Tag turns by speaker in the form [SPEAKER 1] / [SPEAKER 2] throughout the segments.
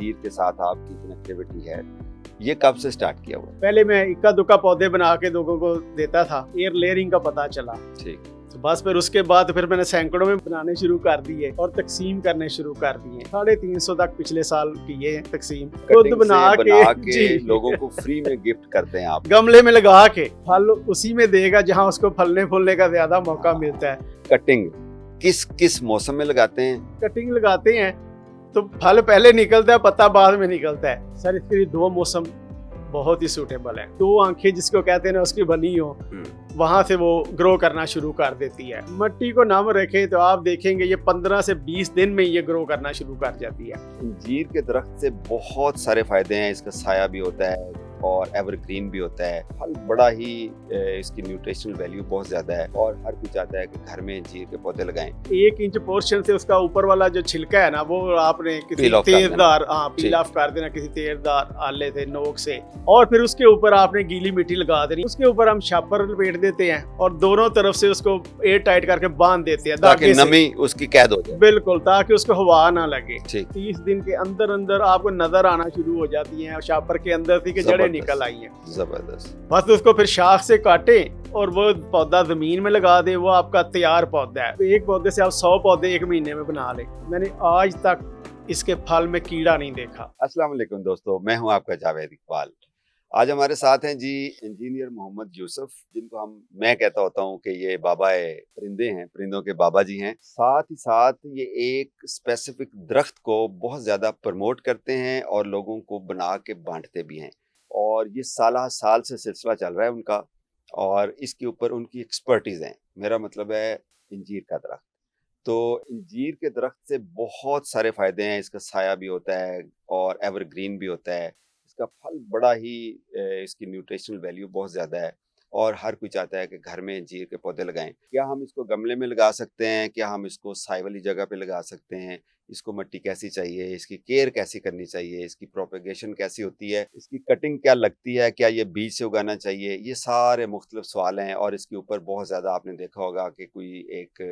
[SPEAKER 1] अंजीर के साथ आपकी कनेक्टिविटी है, ये कब से स्टार्ट किया हुआ है?
[SPEAKER 2] पहले मैं इक्का दुक्का पौधे बना के लोगों को देता था, एयर लेयरिंग का पता चला।
[SPEAKER 1] ठीक।
[SPEAKER 2] तो बस फिर उसके बाद फिर मैंने सैकड़ों में बनाने शुरू कर दिए और तकसीम करने शुरू कर दिए। 350 तक पिछले साल किए हैं तकसीम, खुद बना
[SPEAKER 1] के लोगों को फ्री में गिफ्ट करते हैं आप?
[SPEAKER 2] गमले में लगा के फल उसी में देगा जहाँ उसको फलने फूलने का ज्यादा मौका मिलता है।
[SPEAKER 1] कटिंग किस मौसम में लगाते हैं?
[SPEAKER 2] कटिंग लगाते हैं तो फल पहले निकलता है, पत्ता बाद में निकलता है। सर इसके लिए 2 मौसम बहुत ही सूटेबल है। 2 आंखें जिसको कहते हैं ना उसकी बनी हो, वहां से वो ग्रो करना शुरू कर देती है। मिट्टी को नम रखें तो आप देखेंगे ये 15 से 20 दिन में ये ग्रो करना शुरू कर जाती है।
[SPEAKER 1] अंजीर के दरख्त से बहुत सारे फायदे हैं। इसका साया भी होता है और एवरग्रीन भी होता है। फल बड़ा ही इसकी न्यूट्रिशनल वैल्यू बहुत ज्यादा है और हर कोई चाहता है कि घर में अंजीर के पौधे लगाएं।
[SPEAKER 2] 1 इंच पोर्शन से उसका ऊपर वाला जो छिलका है ना, वो आपने किसी तेजदार पील ऑफ कर देना, किसी तेजदार आले से नोक से, और फिर उसके ऊपर आपने गीली मिट्टी लगा देनी। उसके ऊपर हम छापर लपेट देते हैं और दोनों तरफ से उसको एयर टाइट करके बांध देते हैं
[SPEAKER 1] ताकि नमी उसकी कैद हो जाए।
[SPEAKER 2] बिल्कुल, ताकि उसको हवा ना लगे।
[SPEAKER 1] 30
[SPEAKER 2] दिन के अंदर अंदर आपको नजर आना शुरू हो जाती है छापर के अंदर थी कि जड़ें निकल आई हैं।
[SPEAKER 1] जबरदस्त।
[SPEAKER 2] बस उसको फिर शाख से काटे और वो पौधा जमीन में लगा दे, वो आपका तैयार पौधा है। तो एक पौधे से आप 100 पौधे 1 महीने में बना ले। मैंने आज तक इसके फल में कीड़ा नहीं देखा।
[SPEAKER 1] अस्सलाम वालेकुम दोस्तों, मैं हूं आपका जावेद इकबाल। आज हमारे साथ हैं जी इंजीनियर मोहम्मद यूसुफ, जिनको मैं कहता होता हूं कि ये बाबा परिंदे हैं, परिंदों के बाबा जी हैं। साथ ही साथ ये एक स्पेसिफिक दरख्त को बहुत ज़्यादा प्रमोट करते हैं और लोगों को बना के बांटते भी हैं। और ये साल से सिलसिला चल रहा है उनका, और इसके ऊपर उनकी एक्सपर्टीज़ हैं। मेरा मतलब है इंजीर का दरख्त। तो इंजीर के दरख्त से बहुत सारे फ़ायदे हैं। इसका साया भी होता है और एवरग्रीन भी होता है। इसका फल बड़ा ही इसकी न्यूट्रिशनल वैल्यू बहुत ज़्यादा है और हर कोई चाहता है कि घर में अंजीर के पौधे लगाएं। क्या हम इसको गमले में लगा सकते हैं? क्या हम इसको साई वाली जगह पे लगा सकते हैं? इसको मिट्टी कैसी चाहिए? इसकी केयर कैसी करनी चाहिए? इसकी प्रोपेगेशन कैसी होती है? इसकी कटिंग क्या लगती है? क्या ये बीज से उगाना चाहिए? ये सारे मुख्तलिफ सवाल हैं और इसके ऊपर बहुत ज़्यादा आपने देखा होगा कि कोई एक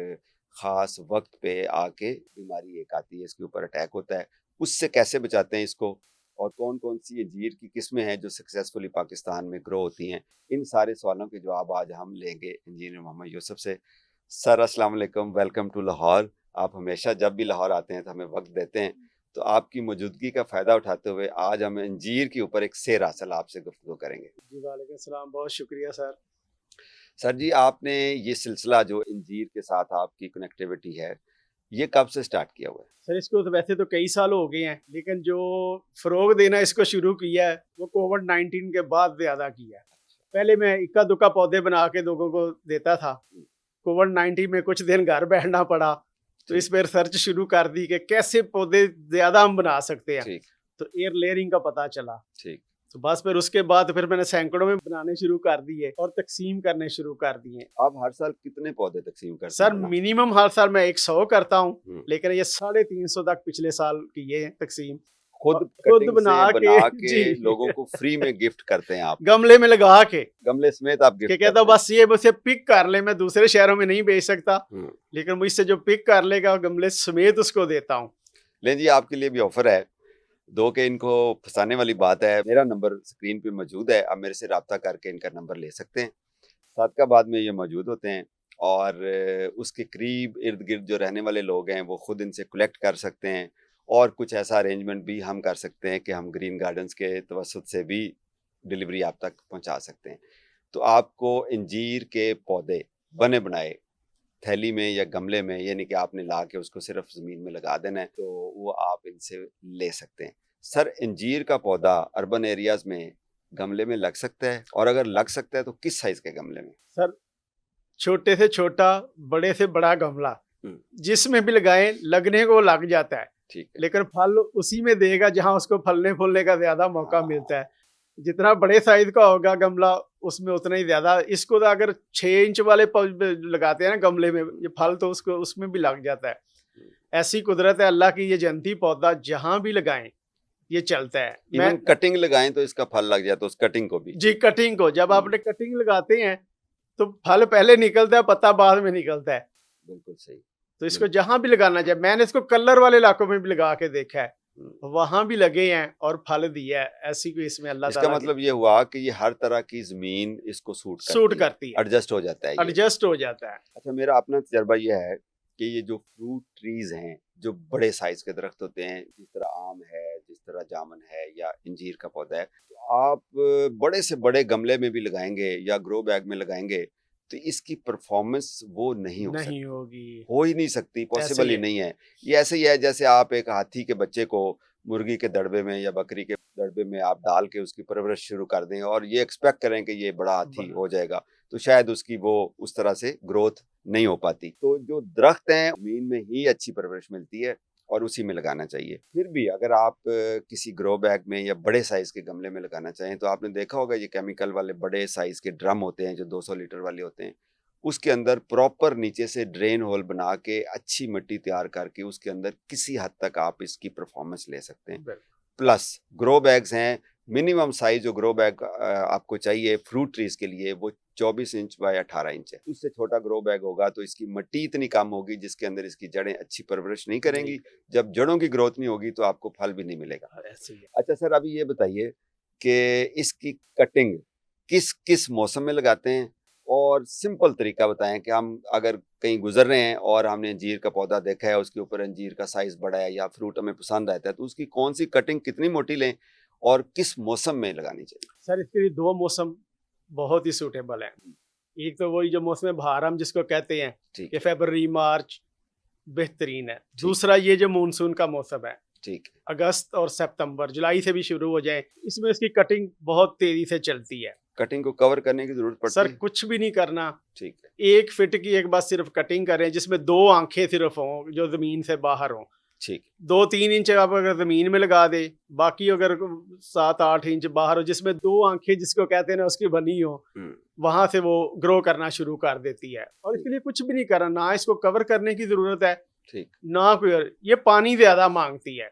[SPEAKER 1] ख़ास वक्त पे आके बीमारी एक आती है, इसके ऊपर अटैक होता है। उससे कैसे बचाते हैं इसको, और कौन कौन सी अंजीर की किस्में हैं जो सक्सेसफुली पाकिस्तान में ग्रो होती हैं? इन सारे सवालों के जवाब आज हम लेंगे इंजीनियर मोहम्मद यूसुफ से। सर अस्सलाम वालेकुम, वेलकम टू लाहौर। आप हमेशा जब भी लाहौर आते हैं तो हमें वक्त देते हैं, तो आपकी मौजूदगी का फ़ायदा उठाते हुए आज हम अंजीर के ऊपर एक सैर हासिल आपसे गुफ्तगू करेंगे।
[SPEAKER 2] जी वालेकुम सलाम, बहुत शुक्रिया सर।
[SPEAKER 1] सर जी, आपने ये सिलसिला जो अंजीर के साथ आपकी कनेक्टिविटी है, ये कब से स्टार्ट किया हुआ है?
[SPEAKER 2] सर इसको तो वैसे तो कई साल हो गए हैं, लेकिन जो फरोग देना इसको शुरू किया है वो कोविड-19 के बाद ज्यादा किया है। पहले मैं इक्का दुक्का पौधे बना के लोगों को देता था। कोविड-19 में कुछ दिन घर बैठना पड़ा, तो इस पर रिसर्च शुरू कर दी कि कैसे पौधे ज्यादा हम बना सकते हैं। तो एयर लेयरिंग का पता चला।
[SPEAKER 1] ठीक।
[SPEAKER 2] तो बस फिर उसके बाद फिर मैंने सैकड़ों में बनाने शुरू कर दिए और तकसीम करने शुरू कर दिए।
[SPEAKER 1] आप हर साल कितने पौधे तकसीम करते हैं?
[SPEAKER 2] सर मिनिमम हर साल मैं 100 करता हूँ, लेकिन ये 350 तक पिछले साल किए हैं तकसीम।
[SPEAKER 1] खुद बना के लोगों को फ्री में गिफ्ट करते हैं आप?
[SPEAKER 2] गमले में लगा के,
[SPEAKER 1] गमले समेत आप गिफ्ट
[SPEAKER 2] कहता बस ये मुझसे पिक कर ले। मैं दूसरे शहरों में नहीं बेच सकता, लेकिन मुझसे जो पिक कर लेगा गमले समेत उसको देता हूँ।
[SPEAKER 1] ले जी, आपके लिए भी ऑफर है दो के इनको फंसाने वाली बात है। मेरा नंबर स्क्रीन पे मौजूद है, आप मेरे से रब्ता करके इनका नंबर ले सकते हैं। सादकाबाद में ये मौजूद होते हैं और उसके करीब इर्द गिर्द जो रहने वाले लोग हैं वो खुद इनसे कलेक्ट कर सकते हैं, और कुछ ऐसा अरेंजमेंट भी हम कर सकते हैं कि हम ग्रीन गार्डन्स के तवस्सुत से भी डिलीवरी आप तक पहुंचा सकते हैं। तो आपको अंजीर के पौधे बने बनाए थैली में या गमले में, यानी कि आपने ला के उसको सिर्फ ज़मीन में लगा देना है, तो वो आप इनसे ले सकते हैं। सर, अंजीर का पौधा अर्बन एरियाज में गमले में लग सकता है, और अगर लग सकता है तो किस साइज़ के गमले में?
[SPEAKER 2] सर छोटे से छोटा, बड़े से बड़ा गमला जिसमें भी लगाएं लगने को लग जाता है।
[SPEAKER 1] ठीक है।
[SPEAKER 2] लेकिन फल उसी में देगा जहां उसको फलने फूलने का ज्यादा मौका मिलता है। जितना बड़े साइज का होगा गमला उसमें उतना ही ज्यादा। इसको तो अगर 6 इंच वाले लगाते हैं ना गमले में, ये फल तो उसको उसमें भी लग जाता है। ऐसी कुदरत है अल्लाह की, ये जन्नती पौधा जहां भी लगाएं ये चलता है।
[SPEAKER 1] मैं कटिंग लगाएं तो इसका फल लग जाता है, उस कटिंग को भी?
[SPEAKER 2] जी, कटिंग को जब आपने कटिंग लगाते हैं तो फल पहले निकलता है, पत्ता बाद में निकलता है।
[SPEAKER 1] बिल्कुल सही।
[SPEAKER 2] तो इसको जहां भी लगाना चाहिए। मैंने इसको कलर वाले इलाकों में भी लगा के देखा है, वहां भी लगे हैं और फल दिया है। ऐसी कोई इसमें अल्लाह
[SPEAKER 1] इसका
[SPEAKER 2] ताला
[SPEAKER 1] मतलब ये हुआ कि ये हर तरह की जमीन इसको
[SPEAKER 2] सूट
[SPEAKER 1] सूट
[SPEAKER 2] करती है,
[SPEAKER 1] एडजस्ट हो जाता है ये।
[SPEAKER 2] एडजस्ट हो जाता है।
[SPEAKER 1] अच्छा, मेरा अपना तजर्बा ये है कि ये जो फ्रूट ट्रीज हैं, जो बड़े साइज के दरख्त होते हैं, जिस तरह आम है, जिस तरह जामुन है या इंजीर का पौधा है, तो आप बड़े से बड़े गमले में भी लगाएंगे या ग्रो बैग में लगाएंगे तो इसकी परफॉर्मेंस वो नहीं हो
[SPEAKER 2] नहीं
[SPEAKER 1] सकती,
[SPEAKER 2] होगी,
[SPEAKER 1] हो ही नहीं सकती,
[SPEAKER 2] ऐसे
[SPEAKER 1] पॉसिबल
[SPEAKER 2] ही
[SPEAKER 1] ही
[SPEAKER 2] है।
[SPEAKER 1] नहीं है। ये ऐसे ही है जैसे आप एक हाथी के बच्चे को मुर्गी के दड़बे में या बकरी के दड़बे में आप डाल के उसकी परवरिश शुरू कर दें और ये एक्सपेक्ट करें कि ये बड़ा हाथी
[SPEAKER 2] बड़ा
[SPEAKER 1] हो जाएगा, तो शायद उसकी वो उस तरह से ग्रोथ नहीं हो पाती। तो जो दरख्त हैं जमीन में ही अच्छी परवरिश मिलती है और उसी में लगाना चाहिए। फिर भी अगर आप किसी ग्रो बैग में या बड़े साइज के गमले में लगाना चाहें तो आपने देखा होगा ये केमिकल वाले बड़े साइज के ड्रम होते हैं जो 200 लीटर वाले होते हैं, उसके अंदर प्रॉपर नीचे से ड्रेन होल बना के अच्छी मिट्टी तैयार करके उसके अंदर किसी हद तक आप इसकी परफॉर्मेंस ले सकते हैं। प्लस ग्रो बैग्स हैं, मिनिमम साइज जो ग्रो बैग आपको चाहिए फ्रूट ट्रीज के लिए वो 24 इंच बाय 18 इंच है। उससे छोटा ग्रो बैग होगा तो इसकी मिट्टी इतनी कम होगी जिसके अंदर इसकी जड़ें अच्छी परवरिश नहीं करेंगी। जब जड़ों की ग्रोथ नहीं होगी तो आपको फल भी नहीं मिलेगा।
[SPEAKER 2] ऐसे ही है।
[SPEAKER 1] अच्छा सर, अभी ये बताइए कि इसकी कटिंग किस किस मौसम में लगाते हैं, और सिंपल तरीका बताएं कि हम अगर कहीं गुजर रहे हैं और हमने अंजीर का पौधा देखा है, उसके ऊपर अंजीर का साइज बड़ा है या फ्रूट हमें पसंद आता है, तो उसकी कौन सी कटिंग कितनी मोटी लें और किस मौसम में लगानी चाहिए?
[SPEAKER 2] सर इसके लिए दो मौसम बहुत ही सूटेबल है। एक तो वही जो मौसम बहार हम जिसको कहते हैं
[SPEAKER 1] ठीक
[SPEAKER 2] कि
[SPEAKER 1] है,
[SPEAKER 2] फरवरी मार्च बेहतरीन है।
[SPEAKER 1] ठीक।
[SPEAKER 2] दूसरा ये जो मानसून का मौसम है,
[SPEAKER 1] ठीक है,
[SPEAKER 2] अगस्त और सितंबर जुलाई से भी शुरू हो जाए, इसमें इसकी कटिंग बहुत तेजी से चलती है।
[SPEAKER 1] कटिंग को कवर करने की जरूरत पड़ती
[SPEAKER 2] सर
[SPEAKER 1] है?
[SPEAKER 2] कुछ भी नहीं करना,
[SPEAKER 1] ठीक है,
[SPEAKER 2] एक फिट की एक बार सिर्फ कटिंग करें जिसमें दो आंखें सिर्फ हों जो जमीन से बाहर हों।
[SPEAKER 1] ठीक है,
[SPEAKER 2] 2-3 इंच आप अगर जमीन में लगा दे, बाकी अगर 7-8 इंच बाहर हो जिसमें दो आंखें जिसको कहते हैं ना उसकी बनी हो, वहां से वो ग्रो करना शुरू कर देती है। और इसके लिए कुछ भी नहीं करना, ना इसको कवर करने की जरूरत है,
[SPEAKER 1] ठीक,
[SPEAKER 2] ना कोई ये पानी ज्यादा मांगती है।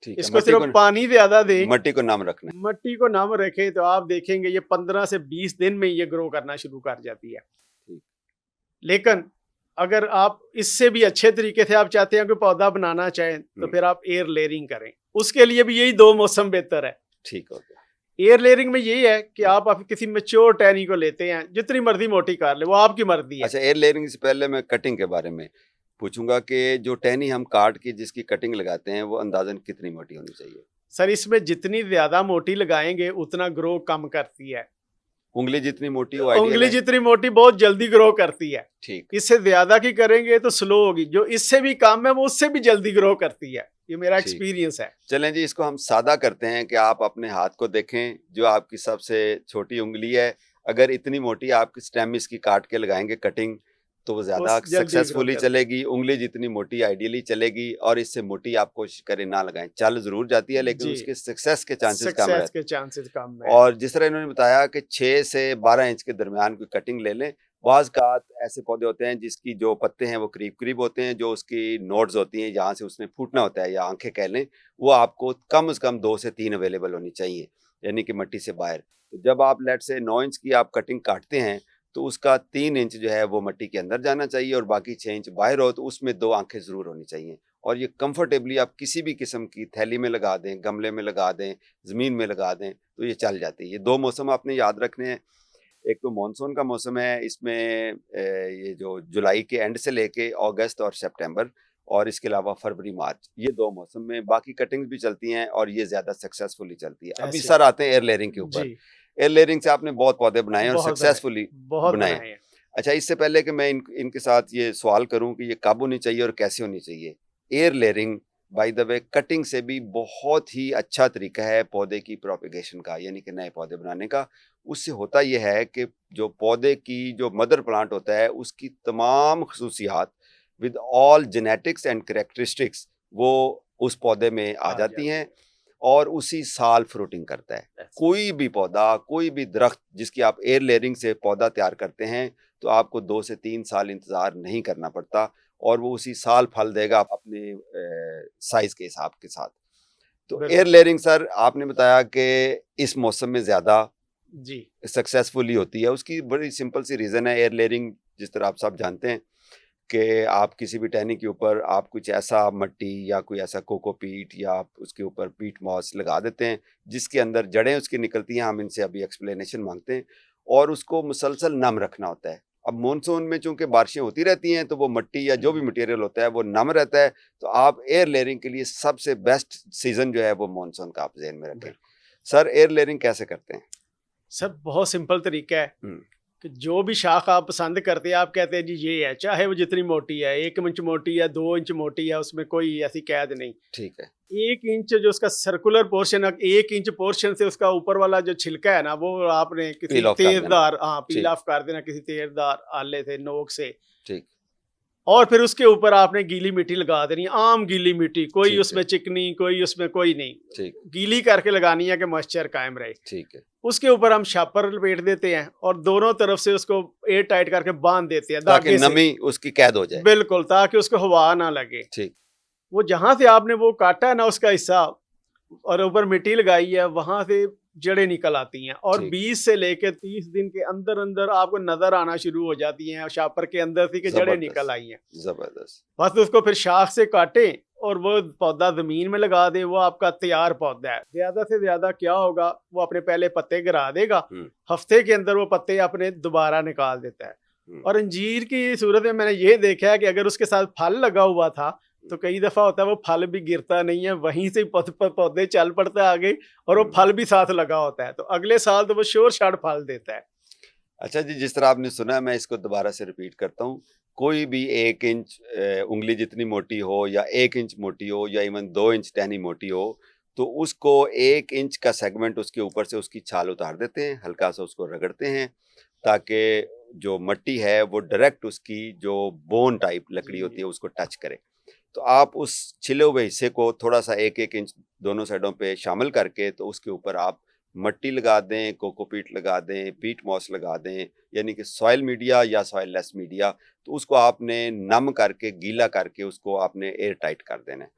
[SPEAKER 1] ठीक है।
[SPEAKER 2] इसको सिर्फ पानी ज्यादा दे,
[SPEAKER 1] मट्टी को नम रखना है।
[SPEAKER 2] मट्टी को नम रखे तो आप देखेंगे ये 15 से 20 दिन में ये ग्रो करना शुरू कर जाती है।
[SPEAKER 1] ठीक।
[SPEAKER 2] लेकिन अगर आप इससे भी अच्छे तरीके से आप चाहते हैं कि पौधा बनाना चाहें तो फिर आप एयर लेयरिंग करें। उसके लिए भी यही दो मौसम बेहतर है।
[SPEAKER 1] ठीक हो गया।
[SPEAKER 2] एयर लेयरिंग में यही है कि आप किसी मैच्योर टहनी को लेते हैं, जितनी मर्जी मोटी कर ले, वो आपकी मर्जी है।
[SPEAKER 1] अच्छा, एयर लेयरिंग से पहले मैं कटिंग के बारे में पूछूंगा कि जो टहनी हम काट के जिसकी कटिंग लगाते हैं वो अंदाजन कितनी मोटी होनी चाहिए?
[SPEAKER 2] सर इसमें जितनी ज्यादा मोटी लगाएंगे उतना ग्रो कम करती है।
[SPEAKER 1] उंगली जितनी मोटी हो आइडियल
[SPEAKER 2] उंगली
[SPEAKER 1] है?
[SPEAKER 2] जितनी मोटी बहुत जल्दी ग्रो करती है।
[SPEAKER 1] ठीक।
[SPEAKER 2] इससे ज्यादा की करेंगे तो स्लो होगी, जो इससे भी कम है वो उससे भी जल्दी ग्रो करती है। ये मेरा
[SPEAKER 1] ठीक।
[SPEAKER 2] एक्सपीरियंस है।
[SPEAKER 1] चलें जी, इसको हम सादा करते हैं कि आप अपने हाथ को देखें, जो आपकी सबसे छोटी उंगली है, अगर इतनी मोटी आप स्टेम इसकी काट के लगाएंगे कटिंग तो वो ज्यादा
[SPEAKER 2] जल्दी ग्रो
[SPEAKER 1] सक्सेसफुली
[SPEAKER 2] करती
[SPEAKER 1] चलेगी। उंगली जितनी मोटी आइडियली चलेगी, और इससे मोटी आप कोशिश करें ना लगाएं। चल जरूर जाती है लेकिन
[SPEAKER 2] जी।
[SPEAKER 1] उसके सक्सेस के चांसेस कम
[SPEAKER 2] सक्सेस
[SPEAKER 1] रहते
[SPEAKER 2] के चांसेस कम
[SPEAKER 1] हैं।
[SPEAKER 2] है।
[SPEAKER 1] और जिस तरह इन्होंने बताया कि 6 से 12 इंच के दरमियान कोई कटिंग ले लें। बाज़ का ऐसे पौधे होते हैं जिसकी जो पत्ते हैं वो करीब करीब होते हैं, जो उसकी नोड्स होती हैं जहाँ से उसने फूटना होता है या आंखें कह लें, वो आपको कम से कम 2 से 3 अवेलेबल होनी चाहिए, यानी कि मिट्टी से बाहर। तो जब आप लेट से 9 इंच की आप कटिंग काटते हैं तो उसका 3 इंच जो है वो मिट्टी के अंदर जाना चाहिए और बाकी 6 इंच बाहर हो, तो उसमें 2 आंखें ज़रूर होनी चाहिए। और ये कंफर्टेबली आप किसी भी किस्म की थैली में लगा दें, गमले में लगा दें, ज़मीन में लगा दें, तो ये चल जाती है। ये 2 मौसम आपने याद रखने हैं। एक तो मानसून का मौसम है, इसमें ये जो जुलाई के एंड से लेके अगस्त और सितंबर, और इसके अलावा फरवरी मार्च, ये 2 मौसम में बाकी कटिंग्स भी चलती हैं और ये ज़्यादा सक्सेसफुली चलती है। अभी सर आते हैं एयर लेयरिंग के ऊपर। एयर लेयरिंग से आपने बहुत पौधे बनाए और सक्सेसफुली बनाए। अच्छा, इससे पहले कि मैं इनके साथ ये सवाल करूं कि ये कब होनी चाहिए और कैसे होनी चाहिए, air layering by the way cutting से भी बहुत ही अच्छा तरीका है पौधे की प्रोपेगेशन का, यानी कि नए पौधे बनाने का। उससे होता यह है कि जो पौधे की जो मदर प्लांट होता है उसकी तमाम खसूसियात with all genetics and characteristics वो उस पौधे में आ जाती हैं और उसी साल फ्रूटिंग करता है। कोई भी पौधा, कोई भी दरख्त जिसकी आप एयर लेयरिंग से पौधा तैयार करते हैं तो आपको 2 से 3 साल इंतजार नहीं करना पड़ता और वो उसी साल फल देगा अपने साइज के हिसाब के साथ। तो एयर लेयरिंग सर आपने बताया कि इस मौसम में ज्यादा सक्सेसफुली होती है। उसकी बड़ी सिंपल सी रीजन है। एयर लेयरिंग जिस तरह आप सब जानते हैं कि आप किसी भी टहनी के ऊपर आप कुछ ऐसा मट्टी या कोई ऐसा कोकोपीट या आप उसके ऊपर पीट मॉस लगा देते हैं जिसके अंदर जड़ें उसकी निकलती हैं, हम इनसे अभी एक्सप्लेनेशन मांगते हैं, और उसको मुसलसल नम रखना होता है। अब मानसून में चूंकि बारिशें होती रहती हैं तो वो मट्टी या जो भी मटेरियल होता है वो नम रहता है, तो आप एयर लेयरिंग के लिए सबसे बेस्ट सीजन जो है वो मानसून का आप ज़हन में रखें। सर एयर लेयरिंग कैसे करते हैं?
[SPEAKER 2] सर बहुत सिंपल तरीका है
[SPEAKER 1] हम्म,
[SPEAKER 2] कि जो भी शाख आप पसंद करते हैं, आप कहते हैं जी ये है, चाहे वो जितनी मोटी है, 1 इंच मोटी है, 2 इंच मोटी है, उसमें कोई ऐसी कैद नहीं।
[SPEAKER 1] ठीक है।
[SPEAKER 2] 1 इंच जो उसका सर्कुलर पोर्शन है, 1 इंच पोर्शन से उसका ऊपर वाला जो छिलका है ना, वो आपने किसी
[SPEAKER 1] पील ऑफ कर देना।
[SPEAKER 2] तेजदार, हाँ, पील
[SPEAKER 1] ठीक।
[SPEAKER 2] ऑफ कर देना किसी तेजदार आले से, नोक से।
[SPEAKER 1] ठीक।
[SPEAKER 2] और फिर उसके ऊपर आपने गीली मिट्टी लगा देनी, आम गीली मिट्टी, कोई
[SPEAKER 1] ठीक
[SPEAKER 2] उसमें
[SPEAKER 1] है।
[SPEAKER 2] चिकनी, कोई उसमें कोई नहीं,
[SPEAKER 1] ठीक।
[SPEAKER 2] गीली करके लगानी है कि मॉइस्चर कायम रहे।
[SPEAKER 1] ठीक है।
[SPEAKER 2] उसके ऊपर हम छापर लपेट देते हैं और दोनों तरफ से उसको एयर टाइट करके बांध देते हैं
[SPEAKER 1] ताकि
[SPEAKER 2] धागे से,
[SPEAKER 1] नमी उसकी कैद हो जाए।
[SPEAKER 2] बिल्कुल, ताकि उसको हवा ना लगे।
[SPEAKER 1] ठीक।
[SPEAKER 2] वो जहां से आपने वो काटा है ना उसका हिस्सा और ऊपर मिट्टी लगाई है, वहां से जड़ें निकल आती हैं और
[SPEAKER 1] ठीक।
[SPEAKER 2] 20 से लेकर 30 दिन के अंदर अंदर आपको नजर आना शुरू हो जाती हैं शापर के अंदर से कि जड़ें निकल आई हैं।
[SPEAKER 1] जबरदस्त।
[SPEAKER 2] बस उसको फिर शाख से काटें और वो पौधा जमीन में लगा दे, वो आपका तैयार पौधा है। ज्यादा से ज्यादा क्या होगा, वो अपने पहले पत्ते गिरा देगा, हफ्ते के अंदर वो पत्ते अपने दोबारा निकाल देता है। और अंजीर की सूरत में मैंने ये देखा है कि अगर उसके साथ फल लगा हुआ था तो कई दफा होता है वो फल भी गिरता नहीं है, वहीं से पौधे चल पड़ते हैं आगे और वो फल भी साथ लगा होता है, तो अगले साल तो वो शोर शार फल देता है।
[SPEAKER 1] अच्छा जी, जिस तरह आपने सुना है मैं इसको दोबारा से रिपीट करता हूँ। कोई भी 1 इंच उंगली जितनी मोटी हो या 1 इंच मोटी हो या इवन 2 इंच टहनी मोटी हो, तो उसको 1 इंच का सेगमेंट उसके ऊपर से उसकी छाल उतार देते हैं, हल्का सा उसको रगड़ते हैं ताकि जो मट्टी है वो डायरेक्ट उसकी जो बोन टाइप लकड़ी होती है उसको टच करे। तो आप उस छिले हुए हिस्से को थोड़ा सा 1-1 इंच दोनों साइडों पे शामिल करके तो उसके ऊपर आप मट्टी लगा दें, कोकोपीट लगा दें, पीट मॉस लगा दें, यानी कि सॉइल मीडिया या सॉइल लेस मीडिया, तो उसको आपने नम करके गीला करके उसको आपने एयर टाइट कर देना है।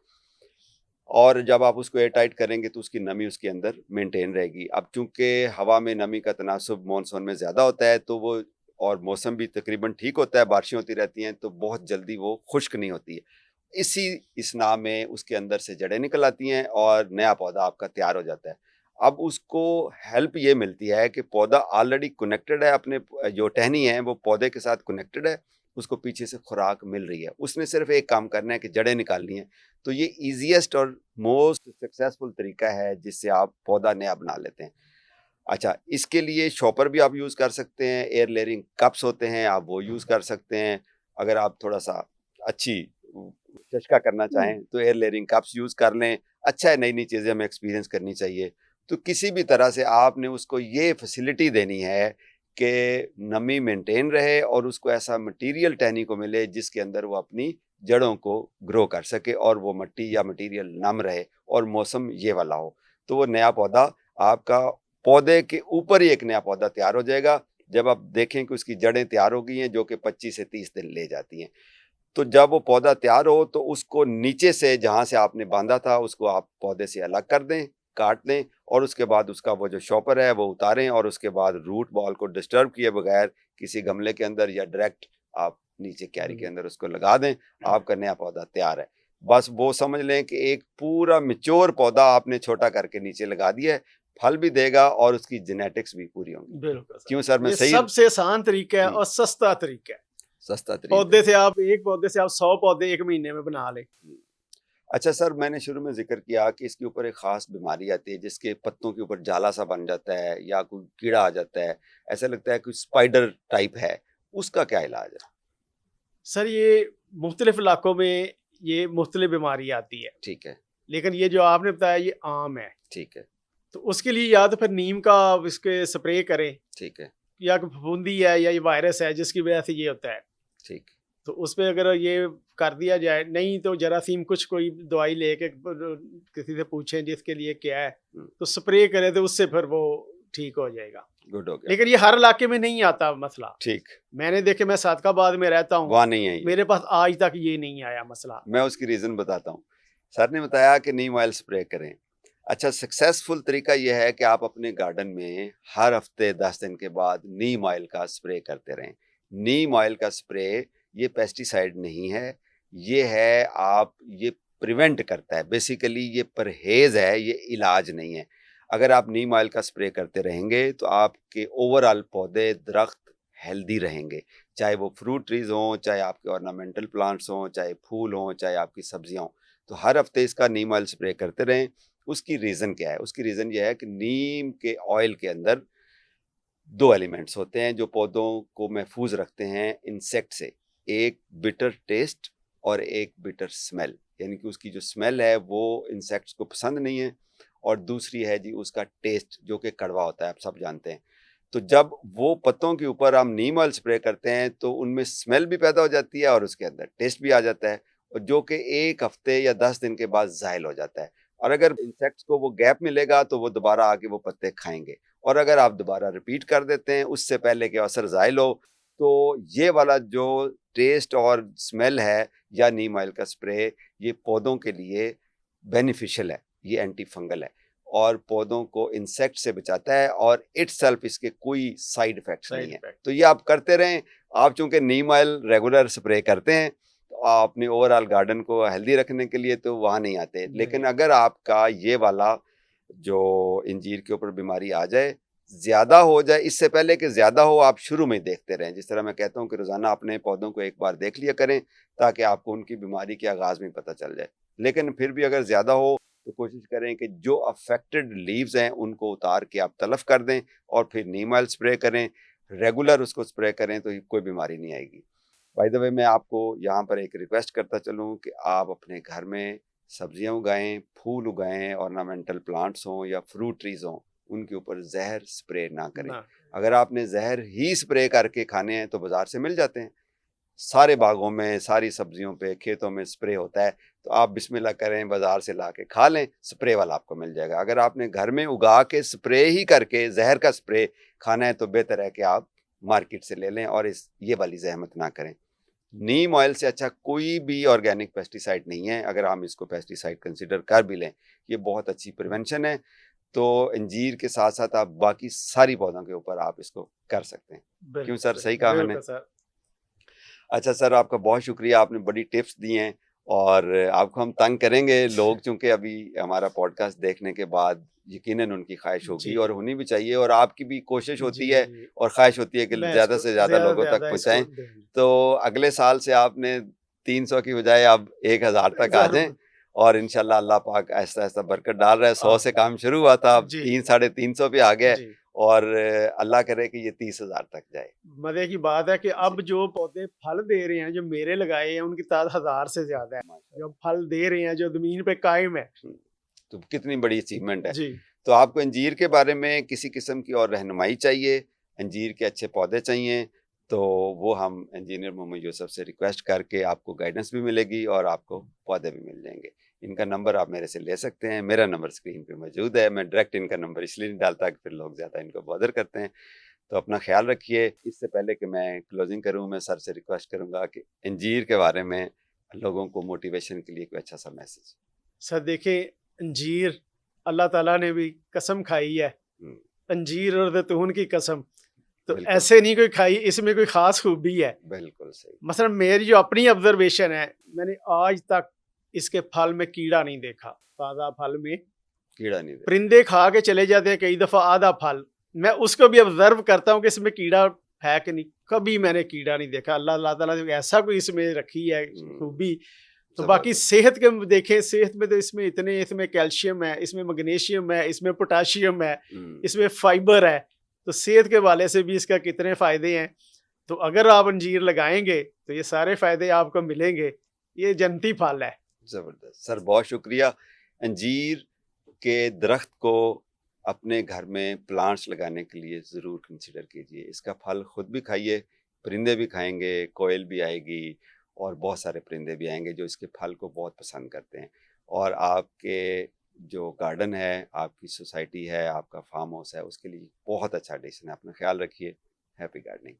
[SPEAKER 1] और जब आप उसको एयर टाइट करेंगे तो उसकी नमी उसके अंदर मेंटेन रहेगी। अब चूंकि हवा में नमी का तनासुब मानसून में ज़्यादा होता है तो वो, और मौसम भी तकरीबन ठीक होता है, बारिशें होती रहती हैं तो बहुत जल्दी वो खुश्क नहीं होती है। इसी इसना में उसके अंदर से जड़ें निकल आती हैं और नया पौधा आपका तैयार हो जाता है। अब उसको हेल्प ये मिलती है कि पौधा ऑलरेडी कनेक्टेड है, अपने जो टहनी है वो पौधे के साथ कनेक्टेड है, उसको पीछे से खुराक मिल रही है, उसने सिर्फ एक काम करना है कि जड़ें निकालनी है। तो ये ईजीएस्ट और मोस्ट सक्सेसफुल तरीका है जिससे आप पौधा नया बना लेते हैं। अच्छा, इसके लिए शॉपर भी आप यूज़ कर सकते हैं, एयर लेयरिंग कप्स होते हैं आप वो यूज़ कर सकते हैं। अगर आप थोड़ा सा अच्छी चस्का करना चाहें तो एयर लेयरिंग कप्स यूज़ कर लें। अच्छा है, नई नई चीज़ें हमें एक्सपीरियंस करनी चाहिए। तो किसी भी तरह से आपने उसको ये फैसिलिटी देनी है कि नमी मेंटेन रहे और उसको ऐसा मटेरियल टहनी को मिले जिसके अंदर वो अपनी जड़ों को ग्रो कर सके और वो मट्टी या मटेरियल नम रहे और मौसम ये वाला हो, तो वो नया पौधा आपका पौधे के ऊपर ही एक नया पौधा तैयार हो जाएगा। जब आप देखें कि उसकी जड़ें तैयार हो गई हैं जो कि 25 से 30 दिन ले जाती हैं, तो जब वो पौधा तैयार हो तो उसको नीचे से जहाँ से आपने बांधा था उसको आप पौधे से अलग कर दें, काट दें, और उसके बाद उसका वो जो शॉपर है वो उतारें और उसके बाद रूट बॉल को डिस्टर्ब किए बगैर किसी गमले के अंदर या डायरेक्ट आप नीचे क्यारी के अंदर उसको लगा दें, आपका नया पौधा तैयार है। बस वो समझ लें कि एक पूरा मैच्योर पौधा आपने छोटा करके नीचे लगा दिया है, फल भी देगा और उसकी जेनेटिक्स भी पूरी होंगी।
[SPEAKER 2] बिल्कुल
[SPEAKER 1] क्यों सर, मैं
[SPEAKER 2] ये
[SPEAKER 1] सही?
[SPEAKER 2] सबसे आसान तरीका है और सस्ता तरीका है।
[SPEAKER 1] सस्ता तरीका।
[SPEAKER 2] एक पौधे से आप 100 पौधे 1 महीने में बना लें।
[SPEAKER 1] अच्छा सर, मैंने शुरू में जिक्र किया कि इसके ऊपर एक ख़ास बीमारी आती है जिसके पत्तों के ऊपर जाला सा बन जाता है या कोई कीड़ा आ जाता है, ऐसा लगता है कोई स्पाइडर टाइप है, उसका क्या इलाज है?
[SPEAKER 2] सर ये मुख्तलिफ इलाकों में ये मुख्तलिफ बीमारी आती है,
[SPEAKER 1] ठीक है।
[SPEAKER 2] लेकिन ये जो आपने बताया ये आम है।
[SPEAKER 1] ठीक है।
[SPEAKER 2] तो उसके लिए या तो फिर नीम का इसके स्प्रे करें,
[SPEAKER 1] ठीक है।
[SPEAKER 2] या कोई फफूंदी है या ये वायरस है जिसकी वजह से ये होता है,
[SPEAKER 1] ठीक।
[SPEAKER 2] तो उस पर अगर ये कर दिया जाए, नहीं तो जरासीम कुछ कोई दवाई लेके किसी से पूछें जिसके लिए क्या है, तो स्प्रे करें तो उससे फिर वो ठीक हो जाएगा।
[SPEAKER 1] गुड हो गया।
[SPEAKER 2] लेकिन ये हर इलाके में नहीं आता मसला।
[SPEAKER 1] ठीक।
[SPEAKER 2] मैंने देखे, मैं सादकाबाद में रहता हूँ,
[SPEAKER 1] वहाँ नहीं है ये।
[SPEAKER 2] मेरे पास आज तक ये नहीं आया मसला।
[SPEAKER 1] मैं उसकी रीज़न बताता हूँ। सर ने बताया कि नीम ऑयल स्प्रे करें। अच्छा, सक्सेसफुल तरीका यह है कि आप अपने गार्डन में हर हफ्ते 10 दिन के बाद नीम ऑयल का स्प्रे करते रहें। नीम ऑयल का स्प्रे ये पेस्टिसाइड नहीं है, ये है आप ये प्रिवेंट करता है, बेसिकली ये परहेज़ है, ये इलाज नहीं है। अगर आप नीम ऑयल का स्प्रे करते रहेंगे तो आपके ओवरऑल पौधे, दरख्त हेल्दी रहेंगे, चाहे वो फ्रूट ट्रीज़ हों, चाहे आपके ऑर्नामेंटल प्लांट्स हों, चाहे फूल हों, चाहे आपकी सब्जियाँ हों। तो हर हफ्ते इसका नीम ऑयल स्प्रे करते रहें। उसकी रीज़न क्या है? उसकी रीज़न ये है कि नीम के ऑयल के अंदर 2 एलिमेंट्स होते हैं जो पौधों को महफूज रखते हैं इंसेक्ट से। एक बिटर टेस्ट और एक बिटर स्मेल, यानी कि उसकी जो स्मेल है वो इंसेक्ट्स को पसंद नहीं है, और दूसरी है जी उसका टेस्ट जो कि कड़वा होता है, आप सब जानते हैं। तो जब वो पत्तों के ऊपर हम नीम ऑयल स्प्रे करते हैं तो उनमें स्मेल भी पैदा हो जाती है और उसके अंदर टेस्ट भी आ जाता है, और जो कि 1 हफ्ते या 10 दिन के बाद ज़ाहिल हो जाता है। और अगर इंसेक्ट्स को वो गैप मिलेगा तो वो दोबारा आके वो पत्ते खाएँगे, और अगर आप दोबारा रिपीट कर देते हैं उससे पहले कि असर ज़ाहिल हो, तो ये वाला जो टेस्ट और स्मेल है या नीम ऑयल का स्प्रे, ये पौधों के लिए बेनिफिशियल है, ये एंटी फंगल है और पौधों को इंसेक्ट से बचाता है, और इटसेल्फ इसके कोई साइड इफेक्ट्स नहीं है। तो ये आप करते रहें। आप चूंकि नीम ऑयल रेगुलर स्प्रे करते हैं तो आप अपने ओवरऑल गार्डन को हेल्दी रखने के लिए तो वहाँ नहीं आते, लेकिन अगर आपका ये वाला जो इंजीर के ऊपर बीमारी आ जाए, ज़्यादा हो जाए, इससे पहले कि ज़्यादा हो आप शुरू में देखते रहें। जिस तरह मैं कहता हूँ कि रोज़ाना अपने पौधों को एक बार देख लिया करें ताकि आपको उनकी बीमारी के आगाज़ में पता चल जाए। लेकिन फिर भी अगर ज़्यादा हो तो कोशिश करें कि जो अफेक्टेड लीव्स हैं उनको उतार के आप तलफ कर दें और फिर नीम ऑयल स्प्रे करें, रेगुलर उसको स्प्रे करें तो कोई बीमारी नहीं आएगी। बाय द वे मैं आपको यहाँ पर एक रिक्वेस्ट करता चलूँ कि आप अपने घर में सब्जियाँ उगाएं, फूल उगाएं, ऑर्नामेंटल प्लांट्स हों या फ्रूट ट्रीज हों, उनके ऊपर जहर स्प्रे ना करें। अगर आपने जहर ही स्प्रे करके खाने हैं तो बाजार से मिल जाते हैं, सारे बागों में, सारी सब्जियों पे, खेतों में स्प्रे होता है, तो आप बिस्मिल्लाह करें, बाजार से ला के खा लें, स्प्रे वाला आपको मिल जाएगा। अगर आपने घर में उगा के स्प्रे ही करके जहर का स्प्रे खाना है तो बेहतर है कि आप मार्केट से ले लें और ये वाली जहमत ना करें। नीम ऑयल से अच्छा कोई भी ऑर्गेनिक पेस्टिसाइड नहीं है। अगर हम इसको पेस्टिसाइड कंसिडर कर भी लें, ये बहुत अच्छी प्रिवेंशन है। तो अंजीर के साथ साथ आप बाकी सारी पौधों के ऊपर आप इसको कर सकते हैं। क्यों सर, सही कहा मैंने? अच्छा सर, आपका बहुत शुक्रिया, आपने बड़ी टिप्स दी हैं और आपको हम तंग करेंगे। लोग चूंकि अभी हमारा पॉडकास्ट देखने के बाद यकीनन उनकी ख्वाहिश होगी और होनी भी चाहिए, और आपकी भी कोशिश होती है और ख्वाहिश होती है कि ज़्यादा से ज़्यादा लोगों तक पहुँचाएं। तो अगले साल से आपने 300 की बजाय अब 1000 तक आ जाएं, और इंशाल्लाह अल्लाह पाक ऐसा ऐसा बरकत डाल रहा है। 100 से काम शुरू हुआ था, अब 300-350 पे आ गया, और अल्लाह करे कि ये 30,000 तक जाए।
[SPEAKER 2] मजे की बात है कि अब जो पौधे फल दे रहे हैं, जो मेरे लगाए हैं, उनकी तादाद 1000 से ज्यादा है जो फल दे रहे हैं, जो जमीन पे कायम है।
[SPEAKER 1] तो कितनी बड़ी अचीवमेंट है। तो आपको अंजीर के बारे में किसी किस्म की और रहनुमाई चाहिए, अंजीर के अच्छे पौधे चाहिए, तो वो हम इंजीनियर मोहम्मद यूसुफ से रिक्वेस्ट करके आपको गाइडेंस भी मिलेगी और आपको पौधे भी मिल जाएंगे। इनका नंबर आप मेरे से ले सकते हैं, मेरा नंबर स्क्रीन पे मौजूद है। मैं डायरेक्ट इनका नंबर इसलिए नहीं डालता कि फिर लोग ज़्यादा इनको बॉदर करते हैं। तो अपना ख्याल रखिए। इससे पहले कि मैं क्लोजिंग करूँ, मैं सर से रिक्वेस्ट करूँगा कि अंजीर के बारे में लोगों को मोटिवेशन के लिए कोई अच्छा सा मैसेज।
[SPEAKER 2] सर देखिए, अंजीर अल्लाह ताला ने भी कसम खाई है, अंजीर और ज़ैतून की कसम, तो ऐसे नहीं कोई खाई, इसमें कोई ख़ास खूबी है।
[SPEAKER 1] बिल्कुल सही।
[SPEAKER 2] मसलन मेरी जो अपनी ऑब्जर्वेशन है, मैंने आज तक इसके फल में कीड़ा नहीं देखा। ताज़ा फल में
[SPEAKER 1] कीड़ा नहीं देखा।
[SPEAKER 2] परिंदे खा के चले जाते हैं कई दफ़ा आधा फल, मैं उसको भी ऑब्जर्व करता हूँ कि इसमें कीड़ा है कि नहीं, कभी मैंने कीड़ा नहीं देखा। अल्लाह ताला ने ऐसा कोई इसमें रखी है खूबी। तो बाकी सेहत के देखें, सेहत में तो इसमें कैल्शियम है, इसमें मैग्नीशियम है, इसमें पोटाशियम है, इसमें फाइबर है, तो सेहत के वाले से भी इसका कितने फ़ायदे हैं। तो अगर आप अंजीर लगाएंगे तो ये सारे फ़ायदे आपको मिलेंगे, ये जन्नती फल है।
[SPEAKER 1] ज़बरदस्त सर, बहुत शुक्रिया। अंजीर के दरख्त को अपने घर में प्लांट्स लगाने के लिए ज़रूर कंसिडर कीजिए। इसका फल ख़ुद भी खाइए, परिंदे भी खाएंगे, कोयल भी आएगी और बहुत सारे परिंदे भी आएंगे जो इसके फल को बहुत पसंद करते हैं। और आपके जो गार्डन है, आपकी सोसाइटी है, आपका फार्म हाउस है, उसके लिए बहुत अच्छा एडिशन है। अपना ख्याल रखिए। Happy gardening.